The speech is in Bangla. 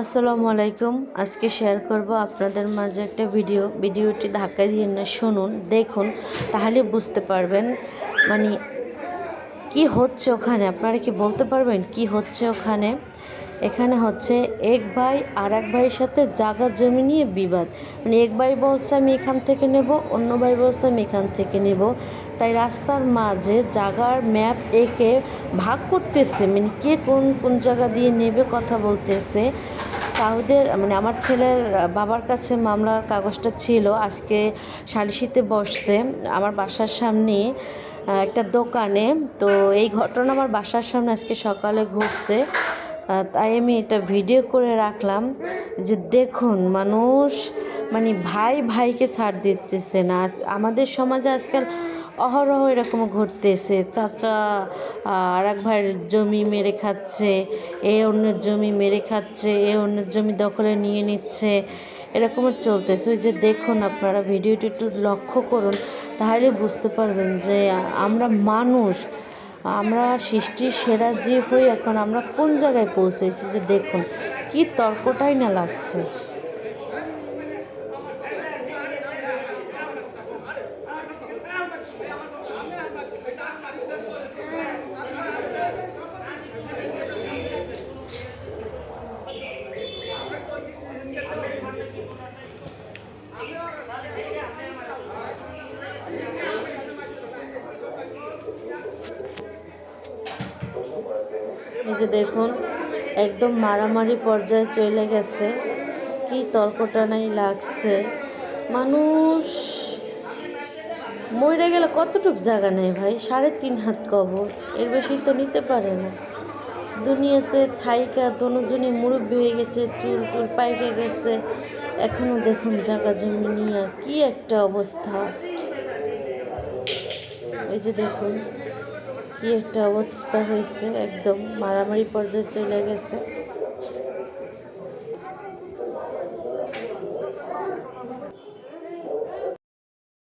আসসালামু আলাইকুম। আজকে শেয়ার করব আপনাদের মাঝে একটা ভিডিওটি ধাক্কা দিয়ে না শুনুন, দেখুন, তাহলে বুঝতে পারবেন মানে কি হচ্ছে ওখানে। আপনারা কি বলতে পারবেন কি হচ্ছে ওখানে? এখানে হচ্ছে এক ভাই আর এক ভাইয়ের সাথে জায়গা জমি নিয়ে বিবাদ। মানে এক ভাই বলছে আমি এখান থেকে নেব, অন্য ভাই বলছে আমি এখান থেকে নেব। তাই রাস্তার মাঝে জায়গার ম্যাপ এঁকে ভাগ করতেছে, মানে কে কোন কোন জায়গা দিয়ে নেবে কথা বলতেছে। তাদের মানে আমার ছেলের বাবার কাছে মামলার কাগজটা ছিল, আজকে সালিশিতে বসছে আমার বাসার সামনে একটা দোকানে। তো এই ঘটনা আমার বাসার সামনে আজকে সকালে ঘটছে, তাই আমি এটা ভিডিও করে রাখলাম যে দেখুন মানুষ মানে ভাই ভাইকে ছাড় দিতেছে না। আমাদের সমাজে আজকাল অহরহ এরকম ঘটতেছে, চাচা আর এক ভাইয়ের জমি মেরে খাচ্ছে, এ অন্যের জমি মেরে খাচ্ছে, এ অন্যের জমি দখলে নিয়ে নিচ্ছে, এরকমই চলতেছে। ওই যে দেখুন, আপনারা ভিডিওটি একটু লক্ষ্য করুন, তাহলে বুঝতে পারবেন যে আমরা মানুষ, আমরা সৃষ্টির সেরা জীব হয়ে এখন আমরা কোন জায়গায় পৌঁছেছি। যে দেখুন কি তর্কটাই না লাগছে। এই যে দেখুন একদম মারামারি পর্যায়ে চলে গেছে, কি তর্কটানাই লাগছে। মানুষ মরে গেলে কতটুক জায়গা নেই ভাই? 3.5 হাত কবর, এর বেশি তো নিতে পারে না। দুনিয়াতে থাইকা দোনোজনে মুরব্বী হয়ে গেছে, চুল টুল পাইকে গেছে, এখনও দেখুন জায়গা জমি নিয়ে কি একটা অবস্থা। এই যে দেখুন কি একটা অবস্থা হয়েছে, একদম মারামারি পর্যায়ে চলে গেছে।